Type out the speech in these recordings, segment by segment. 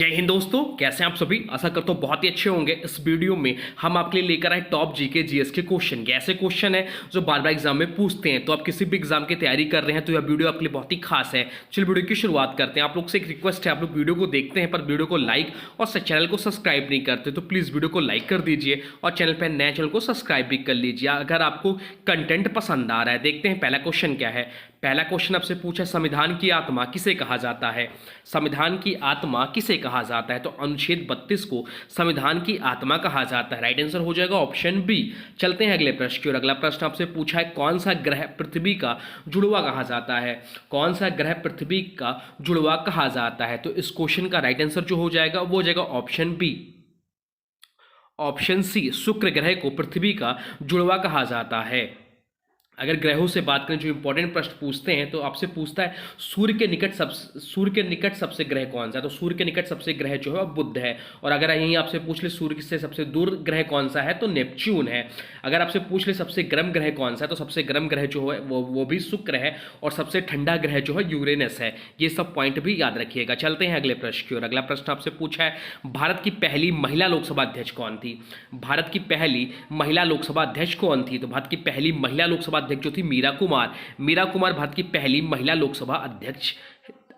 जय हिंद दोस्तों, कैसे हैं आप सभी। आशा करता हूँ बहुत ही अच्छे होंगे। इस वीडियो में हम आपके लिए लेकर आए टॉप जीके जीएस के क्वेश्चन। ये ऐसे क्वेश्चन है जो बार बार एग्जाम में पूछते हैं, तो आप किसी भी एग्जाम की तैयारी कर रहे हैं तो यह वीडियो आपके लिए बहुत ही खास है। चलिए वीडियो की शुरुआत करते हैं। आप लोग से एक रिक्वेस्ट है, आप लोग वीडियो को देखते हैं पर वीडियो को लाइक और चैनल को सब्सक्राइब नहीं करते तो प्लीज़ वीडियो को लाइक कर दीजिए और चैनल पर नए चैनल को सब्सक्राइब भी कर लीजिए अगर आपको कंटेंट पसंद आ रहा है। देखते हैं पहला क्वेश्चन क्या है। पहला क्वेश्चन आपसे पूछा, संविधान की आत्मा किसे कहा जाता है। संविधान की आत्मा किसे कहा जाता है, तो अनुच्छेद 32 को संविधान की आत्मा कहा जाता है। राइट आंसर हो जाएगा ऑप्शन बी। चलते हैं अगले प्रश्न की ओर। अगला प्रश्न आपसे पूछा है, कौन सा ग्रह पृथ्वी का जुड़वा कहा जाता है। कौन सा ग्रह पृथ्वी का जुड़वा कहा जाता है, तो इस क्वेश्चन का राइट आंसर जो हो जाएगा वो हो जाएगा ऑप्शन बी, ऑप्शन सी। शुक्र ग्रह को पृथ्वी का जुड़वा कहा जाता है। अगर ग्रहों से बात करें, जो इंपॉर्टेंट प्रश्न पूछते हैं तो आपसे पूछता है सूर्य के निकट सबसे ग्रह कौन सा है, तो सूर्य के निकट सबसे ग्रह जो है वो बुध है। और अगर यहीं आपसे पूछ ले सूर्य से सबसे दूर ग्रह कौन सा है, तो नेपच्यून है। अगर आपसे पूछ ले सबसे गर्म ग्रह कौन सा है, तो सबसे गर्म ग्रह जो है वो भी शुक्र है। और सबसे ठंडा ग्रह जो है यूरेनस है। ये सब पॉइंट भी याद रखिएगा। चलते हैं अगले प्रश्न की ओर। अगला प्रश्न आपसे पूछा है, भारत की पहली महिला लोकसभा अध्यक्ष कौन थी। भारत की पहली महिला लोकसभा अध्यक्ष कौन थी, तो भारत की पहली महिला लोकसभा अध्यक्ष जो थी मीरा कुमार भारत की पहली महिला लोकसभा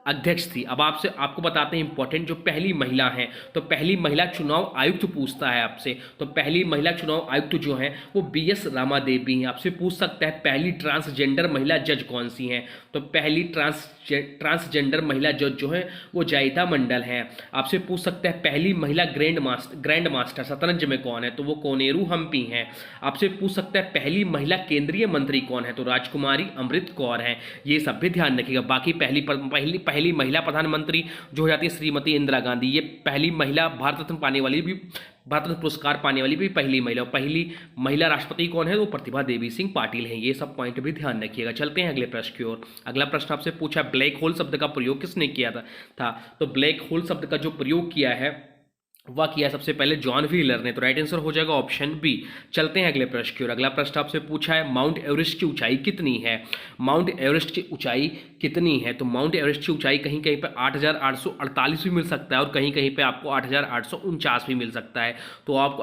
अध्यक्ष थी। अब आपको बताते हैं इंपॉर्टेंट जो पहली महिला हैं, तो पहली महिला चुनाव आयुक्त पूछता है आपसे, तो पहली महिला चुनाव आयुक्त जो हैं वो बीएस रामा देवी हैं। आपसे पूछ सकता है पहली ट्रांसजेंडर महिला जज कौन सी हैं, तो पहली ट्रांसजेंडर महिला जज जो है वो जायिता मंडल हैं। आपसे पूछ सकता है पहली महिला ग्रैंड मास्टर शतरंज में कौन है, तो वो कोनेरू हम्पी हैं। आपसे पूछ सकता है पहली महिला केंद्रीय मंत्री कौन है, तो राजकुमारी अमृत कौर हैं। ये सब भी ध्यान रखिएगा। बाकी पहली महिला प्रधानमंत्री जो हो जाती है श्रीमती इंदिरा गांधी। ये पहली महिला भारत रत्न पुरस्कार पाने वाली भी पहली महिला। पहली महिला राष्ट्रपति कौन है, वो प्रतिभा देवी सिंह पाटिल हैं। ये सब पॉइंट भी ध्यान रखिएगा। चलते हैं अगले प्रश्न की ओर। अगला प्रश्न आपसे पूछा, ब्लैक होल शब्द का प्रयोग किसने किया था। तो ब्लैक होल शब्द का जो प्रयोग किया है वह किया सबसे पहले जॉन व्हीलर ने, तो राइट आंसर हो जाएगा ऑप्शन बी। चलते हैं अगले प्रश्न की ओर। अगला प्रश्न आपसे पूछा है, माउंट एवरेस्ट की ऊंचाई कितनी है। माउंट एवरेस्ट की ऊंचाई कितनी है, तो माउंट एवरेस्ट की ऊंचाई कहीं कहीं पे 8,848 भी मिल सकता है और कहीं कहीं पे आपको 8,849 भी मिल सकता है। तो आपको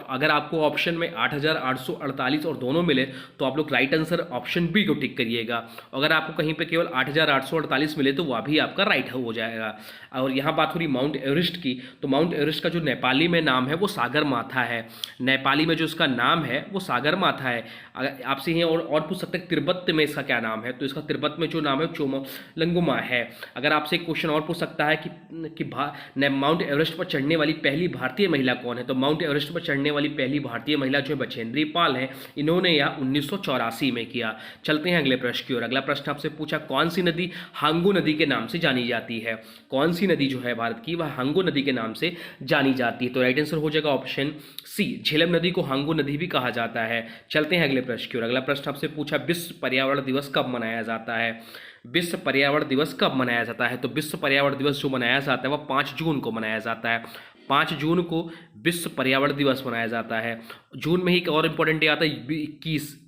अगर आपको ऑप्शन में 8,848 और दोनों मिले तो आप लोग राइट आंसर ऑप्शन बी को टिक करिएगा। अगर आपको कहीं पे केवल 8,848 मिले तो वह भी आपका राइट हो जाएगा। और यहाँ बात हो रही माउंट एवरेस्ट की, तो माउंट एवरेस्ट का जो नेपाली में नाम है वो सागर माथा है। नेपाली में जो इसका नाम है वो सागर माथा है। अगर आपसे ये और पूछ सकते हैं तिब्बत में इसका क्या नाम है, तो इसका तिब्बत में जो नाम है चोमोलंगमा है। अगर आपसे एक क्वेश्चन और पूछ सकता है कि माउंट एवरेस्ट पर चढ़ने वाली पहली भारतीय महिला कौन है, तो माउंट एवरेस्ट पर चढ़ने वाली पहली भारतीय महिला जो है बछेंद्री पाल है। इन्होंने यह 1984 में किया। चलते हैं अगले प्रश्न की ओर। अगला प्रश्न आपसे पूछा, कौन सी नदी हांगू नदी के नाम से जानी जाती है। कौन सी नदी जो है भारत की वह हांगू नदी के नाम से जानी जाती है, तो राइट आंसर हो जाएगा ऑप्शन सी। झेलम नदी को हांगू नदी भी कहा जाता है। चलते हैं अगले प्रश्न की ओर। अगला प्रश्न आपसे पूछा, विश्व पर्यावरण दिवस कब मनाया जाता है। विश्व पर्यावरण दिवस कब मनाया जाता है, तो विश्व पर्यावरण दिवस जो मनाया जाता है वह 5 जून को मनाया जाता है। 5 जून को विश्व पर्यावरण दिवस मनाया जाता है। जून में ही एक और इम्पोर्टेंट डे आता है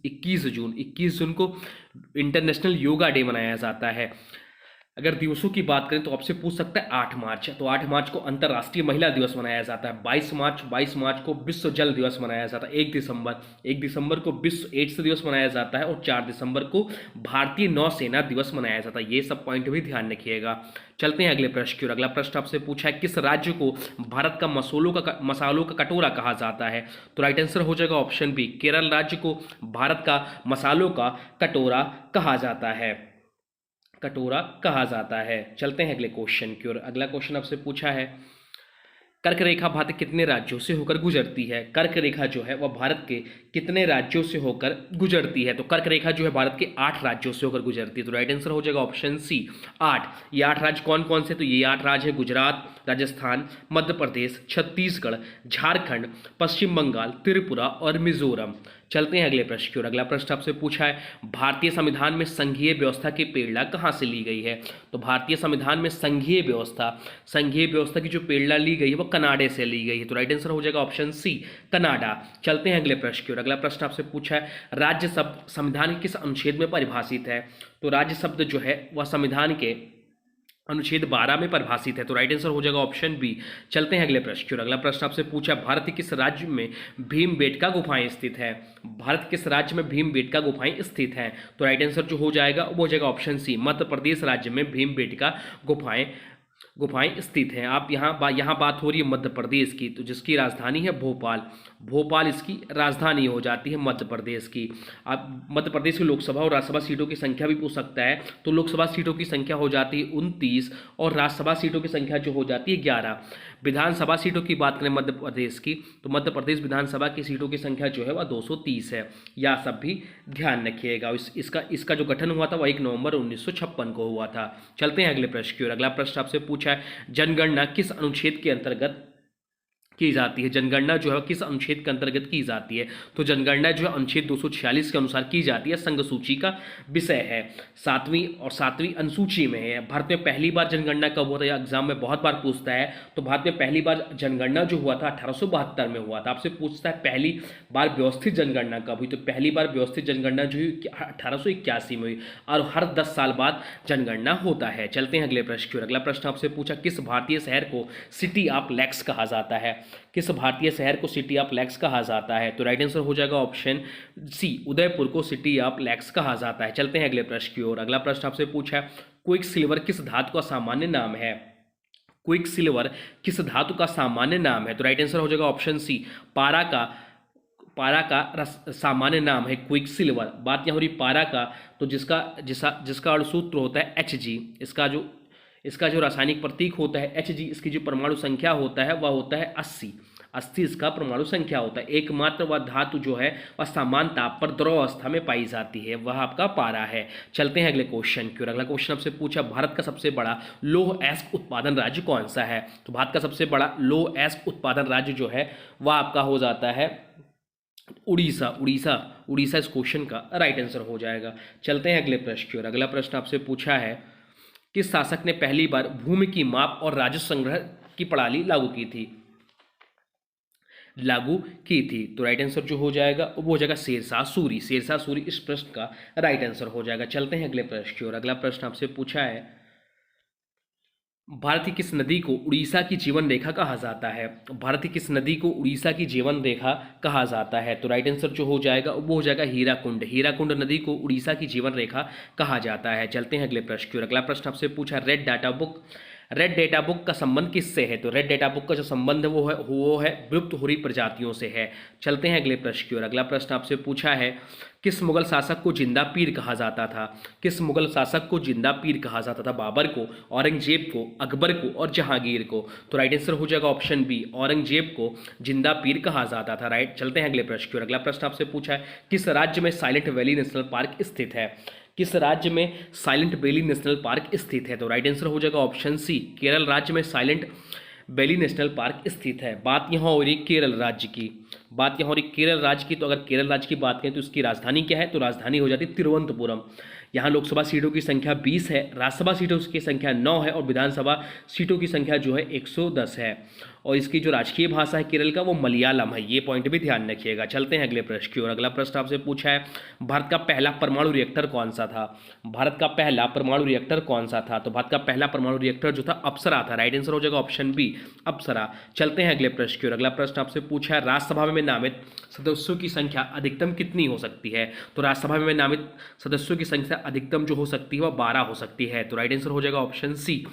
21 जून को इंटरनेशनल योगा डे मनाया जाता है। अगर दिवसों की बात करें तो आपसे पूछ सकता है 8 मार्च, तो 8 मार्च को अंतर्राष्ट्रीय महिला दिवस मनाया जाता है। 22 मार्च को विश्व जल दिवस मनाया जाता है। 1 दिसंबर को विश्व एड्स दिवस मनाया जाता है और 4 दिसंबर को भारतीय नौसेना दिवस मनाया जाता है। ये सब पॉइंट भी ध्यान रखिएगा। चलते हैं अगले प्रश्न की ओर। अगला प्रश्न आपसे पूछा है, किस राज्य को भारत का मसालों का कटोरा कहा जाता है, तो राइट आंसर हो जाएगा ऑप्शन बी। केरल राज्य को भारत का मसालों का कटोरा कहा जाता है। चलते हैं अगले क्वेश्चन की ओर। अगला क्वेश्चन आपसे पूछा है, कर्क रेखा भारत के कितने राज्यों से होकर गुजरती है। कर्क रेखा जो है वह भारत के कितने राज्यों से होकर गुजरती है, तो कर्क रेखा जो है भारत के 8 राज्यों से होकर गुजरती है, तो राइट आंसर हो जाएगा ऑप्शन सी 8। ये 8 राज्य कौन कौन से, तो ये 8 राज्य है गुजरात, राजस्थान, मध्य प्रदेश, छत्तीसगढ़, झारखंड, पश्चिम बंगाल, त्रिपुरा और मिजोरम। चलते हैं अगले प्रश्न की ओर। अगला प्रश्न आपसे पूछा है, भारतीय संविधान में संघीय व्यवस्था की प्रेरणा कहाँ से ली गई है, तो भारतीय संविधान में संघीय व्यवस्था की जो प्रेरणा ली गई है वो कनाडा से ली गई है, तो राइट आंसर हो जाएगा ऑप्शन सी कनाडा। चलते हैं अगले प्रश्न की ओर। अगला प्रश्न आपसे पूछा है, राज्य शब्द संविधान के किस अनुच्छेद में परिभाषित है, तो राज्य शब्द जो है वह संविधान के अनुच्छेद 12 में परिभाषित है। तो राइट आंसर हो जाएगा ऑप्शन बी। चलते हैं अगले प्रश्न की ओर। अगला प्रश्न आपसे पूछा, भारत के किस राज्य में भीमबेटका गुफाएं स्थित है? भारत के किस राज्य में भीमबेटका गुफाएं स्थित हैं? तो राइट आंसर जो हो जाएगा वो हो जाएगा ऑप्शन सी, मध्य प्रदेश राज्य में भीमबेटका गुफाएं गुफाएं स्थित हैं। आप यहाँ बात हो रही है मध्य प्रदेश की, तो जिसकी राजधानी है भोपाल। भोपाल इसकी राजधानी हो जाती है मध्य प्रदेश की। आप मध्य प्रदेश की लोकसभा और राज्यसभा सीटों की संख्या भी पूछ सकता है। तो लोकसभा सीटों की संख्या हो जाती है 29 और राज्यसभा सीटों की संख्या जो हो जाती है 11। विधानसभा सीटों की बात करें मध्य प्रदेश की, तो मध्य प्रदेश विधानसभा की सीटों की संख्या जो है वह 230 है। यह सब भी ध्यान रखिएगा। इसका जो गठन हुआ था वह 1 नवंबर 1956 को हुआ था। चलते हैं अगले प्रश्न की ओर। अगला प्रश्न आपसे पूछा है, जनगणना किस अनुच्छेद के अंतर्गत की जाती है? जनगणना जो है किस अनुच्छेद के अंतर्गत की जाती है? तो जनगणना जो है अनुच्छेद 246 के अनुसार की जाती है। संघ सूची का विषय है। 7वीं अनुसूची में है। भारत में पहली बार जनगणना कब हुआ था? एग्जाम में बहुत बार पूछता है। तो भारत में पहली बार जनगणना जो हुआ था 1872 में हुआ था। आपसे पूछता है पहली बार व्यवस्थित जनगणना कब हुई? तो पहली बार व्यवस्थित जनगणना जो हुई 1881 में हुई, और हर 10 साल बाद जनगणना होता है। चलते हैं अगले प्रश्न की ओर। अगला प्रश्न आपसे पूछा, किस भारतीय शहर को सिटी ऑफ लैक्स कहा जाता है? किस भारतीय शहर को सिटी ऑफ लैक्स कहा जाता है? तो राइट आंसर हो जाएगा ऑप्शन सी, उदयपुर को सिटी ऑफ लैक्स कहा जाता है। चलते हैं अगले प्रश्न की ओर। अगला प्रश्न आपसे पूछा है, क्विक सिल्वर किस धातु का सामान्य नाम है? क्विक सिल्वर किस धातु का सामान्य नाम है? तो राइट आंसर हो जाएगा ऑप्शन सी, पारा का सामान्य नाम है क्विक सिल्वर। बात यहाँ हो रही पारा का, तो जिसका अणुसूत्र होता है Hg। इसका जो रासायनिक प्रतीक होता है Hg, इसकी जो परमाणु संख्या होता है वह होता है 80 इसका परमाणु संख्या होता है। एकमात्र वह धातु जो है वह समान ताप पर द्रव अवस्था में पाई जाती है, वह आपका पारा है। चलते हैं अगले क्वेश्चन की ओर। अगला क्वेश्चन आपसे पूछा, भारत का सबसे बड़ा लौह अयस्क उत्पादन राज्य कौन सा है? तो भारत का सबसे बड़ा लौह अयस्क उत्पादन राज्य जो है वह आपका हो जाता है उड़ीसा इस क्वेश्चन का राइट आंसर हो जाएगा। चलते हैं अगले प्रश्न की ओर। अगला प्रश्न आपसे पूछा है, किस शासक ने पहली बार भूमि की माप और राजस्व संग्रह की प्रणाली लागू की थी? तो राइट आंसर जो हो जाएगा वो हो जाएगा शेरशाह सूरी इस प्रश्न का राइट आंसर हो जाएगा। चलते हैं अगले प्रश्न की ओर। अगला प्रश्न आपसे पूछा है, भारत की किस नदी को उड़ीसा की जीवन रेखा कहा जाता है? भारत की किस नदी को उड़ीसा की जीवन रेखा कहा जाता है? तो राइट आंसर जो हो जाएगा वो हो जाएगा हीराकुंड नदी को उड़ीसा की जीवन रेखा कहा जाता है। चलते हैं अगले प्रश्न की ओर। अगला प्रश्न आपसे पूछा, रेड डेटा बुक का संबंध किससे है? तो रेड डेटा बुक का जो संबंध है वो है विलुप्त हो रही प्रजातियों से है। चलते हैं अगले प्रश्न की ओर। अगला प्रश्न आपसे पूछा है, किस मुगल शासक को जिंदा पीर कहा जाता था? किस मुगल शासक को जिंदा पीर कहा जाता था? बाबर को, औरंगजेब को, अकबर को और जहांगीर को? तो राइट आंसर हो जाएगा ऑप्शन बी, औरंगजेब को जिंदा पीर कहा जाता था। राइट। चलते हैं अगले प्रश्न की ओर। अगला प्रश्न आपसे पूछा है, किस राज्य में साइलेंट वैली नेशनल पार्क स्थित है? किस राज्य में साइलेंट वैली नेशनल पार्क स्थित है? तो राइट आंसर हो जाएगा ऑप्शन सी, केरल राज्य में साइलेंट वैली नेशनल पार्क स्थित है। बात यहाँ हो रही केरल राज्य की। तो अगर केरल राज्य की बात करें तो इसकी राजधानी क्या है? तो राजधानी हो जाती है तिरुवनंतपुरम। यहाँ लोकसभा सीटों की संख्या 20 है, राज्यसभा सीटों की संख्या 9 है और विधानसभा सीटों की संख्या जो है 110 है। और इसकी जो राजकीय भाषा है केरल का वो मलयालम है। ये पॉइंट भी ध्यान रखिएगा। चलते हैं अगले प्रश्न की ओर। अगला प्रश्न आपसे पूछा है, भारत का पहला परमाणु रिएक्टर कौन सा था? भारत का पहला परमाणु रिएक्टर कौन सा था? तो भारत का पहला परमाणु रिएक्टर जो था अप्सरा था। राइट आंसर हो जाएगा ऑप्शन बी, अप्सरा। चलते हैं अगले प्रश्न की ओर। अगला प्रश्न आपसे पूछा है, राज्यसभा में नामित सदस्यों की संख्या अधिकतम कितनी हो सकती है? तो राज्यसभा में नामित सदस्यों की संख्या अधिकतम जो हो सकती है वह 12 हो सकती है। तो राइट आंसर हो जाएगा ऑप्शन सी,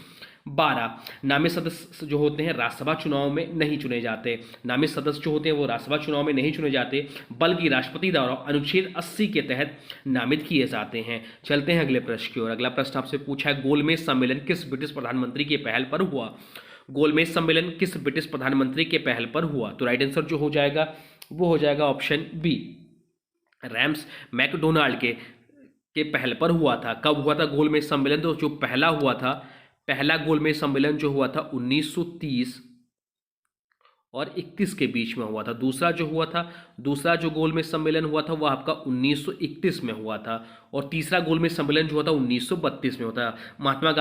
12। नामित सदस्य जो होते हैं राज्यसभा चुनाव में नहीं चुने जाते। नामित सदस्य जो होते हैं वो राज्यसभा चुनाव में नहीं चुने जाते, बल्कि राष्ट्रपति द्वारा अनुच्छेद 80 के तहत नामित किए जाते हैं। चलते हैं अगले प्रश्न की ओर। अगला प्रश्न आपसे पूछा है, गोलमेज सम्मेलन किस ब्रिटिश प्रधानमंत्री के पहल पर हुआ? गोलमेज सम्मेलन किस ब्रिटिश प्रधानमंत्री के पहल पर हुआ? तो राइट आंसर जो हो जाएगा वो हो जाएगा ऑप्शन बी, रैम्स मैकडोनाल्ड के पहल पर हुआ था। कब हुआ था गोलमेज सम्मेलन? तो जो पहला गोलमेज सम्मेलन जो हुआ था 1930 और 31 के बीच में हुआ था। दूसरा जो गोलमेज सम्मेलन हुआ था वह आपका 1931 में हुआ था और तीसरा गोलमेज सम्मेलन जो हुआ था 1932 में हुआ था। महात्मा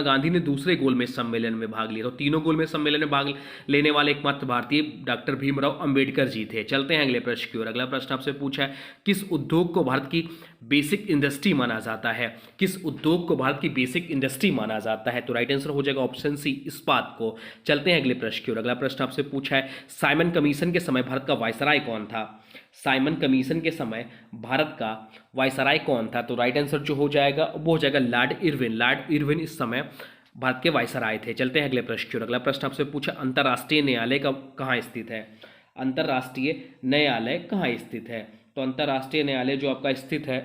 गांधी ने दूसरे गोलमेज सम्मेलन में भाग लिया। तो तीनों गोलमेज सम्मेलन में भाग लेने वाले एकमात्र भारतीय डॉक्टर भीमराव अंबेडकर जी थे। चलते हैं अगले प्रश्न की ओर। अगला प्रश्न आपसे पूछा है, किस उद्योग को भारत की बेसिक इंडस्ट्री माना जाता है? किस उद्योग को भारत की बेसिक इंडस्ट्री माना जाता है? तो राइट आंसर हो जाएगा ऑप्शन सी, इस्पात को। चलते हैं अगले प्रश्न की ओर। अगला प्रश्न आपसे पूछा है, साइमन कमीशन के समय भारत का वायसराय कौन था? साइमन कमीशन के समय भारत का वायसराय कौन था? तो राइट आंसर जो हो जाएगा वो हो जाएगा लॉर्ड इरविन। लॉर्ड इरविन इस समय भारत के वायसराय थे। चलते हैं अगले प्रश्न की ओर। अगला प्रश्न आपसे पूछा, अंतर्राष्ट्रीय न्यायालय का कहाँ स्थित है? अंतर्राष्ट्रीय न्यायालय कहाँ स्थित है? तो अंतर्राष्ट्रीय न्यायालय जो आपका स्थित है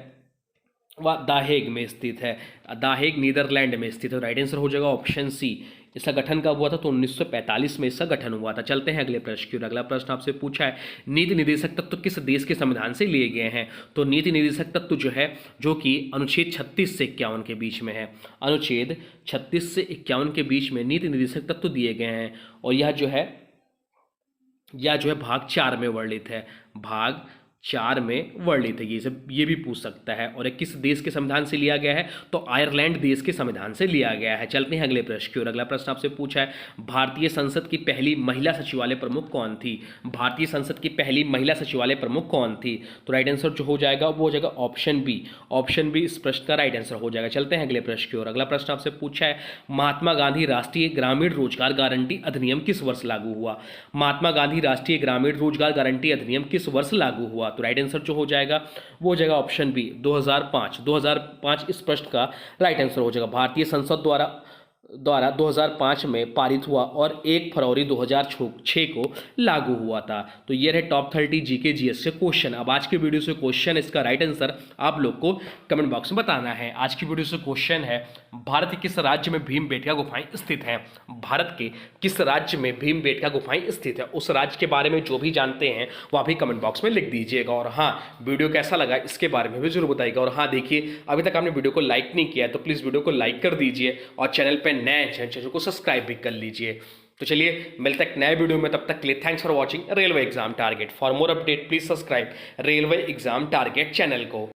वह दाहेग में स्थित है। दाहेग नीदरलैंड में स्थित है। राइट आंसर हो जाएगा ऑप्शन सी। इसका गठन कब हुआ था? तो 1945 में इसका गठन हुआ था। चलते हैं अगले प्रश्न की ओर। अगला प्रश्न आपसे पूछा है, नीति निर्देशक तत्व किस देश के संविधान से लिए गए हैं? तो नीति निर्देशक तत्व जो है, जो कि अनुच्छेद 36 से 51 के बीच में है। अनुच्छेद 36 से 51 के बीच में नीति निर्देशक तत्व दिए गए हैं, और यह जो है भाग 4 में वर्णित है। भाग 4 में वर्णित है। ये भी पूछ सकता है। और किस देश के संविधान से लिया गया है? तो आयरलैंड देश के संविधान से लिया गया है। चलते हैं अगले प्रश्न की ओर। अगला प्रश्न आपसे पूछा है, भारतीय संसद की पहली महिला सचिवालय प्रमुख कौन थी? भारतीय संसद की पहली महिला सचिवालय प्रमुख कौन थी? तो राइट आंसर जो हो जाएगा वो हो जाएगा ऑप्शन बी। ऑप्शन बी इस प्रश्न का राइट आंसर हो जाएगा। चलते हैं अगले प्रश्न की ओर। अगला प्रश्न आपसे पूछा है, महात्मा गांधी राष्ट्रीय ग्रामीण रोजगार गारंटी अधिनियम किस वर्ष लागू हुआ? महात्मा गांधी राष्ट्रीय ग्रामीण रोजगार गारंटी अधिनियम किस वर्ष लागू हुआ? तो राइट आंसर जो हो जाएगा वो हो जाएगा ऑप्शन बी, 2005। 2005 इस प्रश्न का राइट आंसर हो जाएगा। भारतीय संसद द्वारा 2005 में पारित हुआ और 1 फरवरी 2006 को लागू हुआ था। तो ये रहे टॉप 30 जीके जीएस से क्वेश्चन। अब आज की वीडियो से क्वेश्चन, इसका राइट आंसर आप लोग को कमेंट बॉक्स में बताना है। आज की वीडियो से क्वेश्चन है, भारत के किस राज्य में भीमबेटका गुफाएं स्थित हैं? भारत के किस राज्य में भीमबेटका गुफाएं स्थित है? उस राज्य के बारे में जो भी जानते हैं वो अभी कमेंट बॉक्स में लिख दीजिएगा। और हाँ, वीडियो कैसा लगा इसके बारे में भी जरूर बताइएगा। और हाँ, देखिए, अभी तक आपने वीडियो को लाइक नहीं किया है तो प्लीज़ वीडियो को लाइक कर दीजिए, और चैनल पर नए हैं चैनल को सब्सक्राइब भी कर लीजिए। तो चलिए मिलते हैं नए वीडियो में, तब तक के लिए thanks for watching railway exam target. For more update please subscribe railway exam target channel को।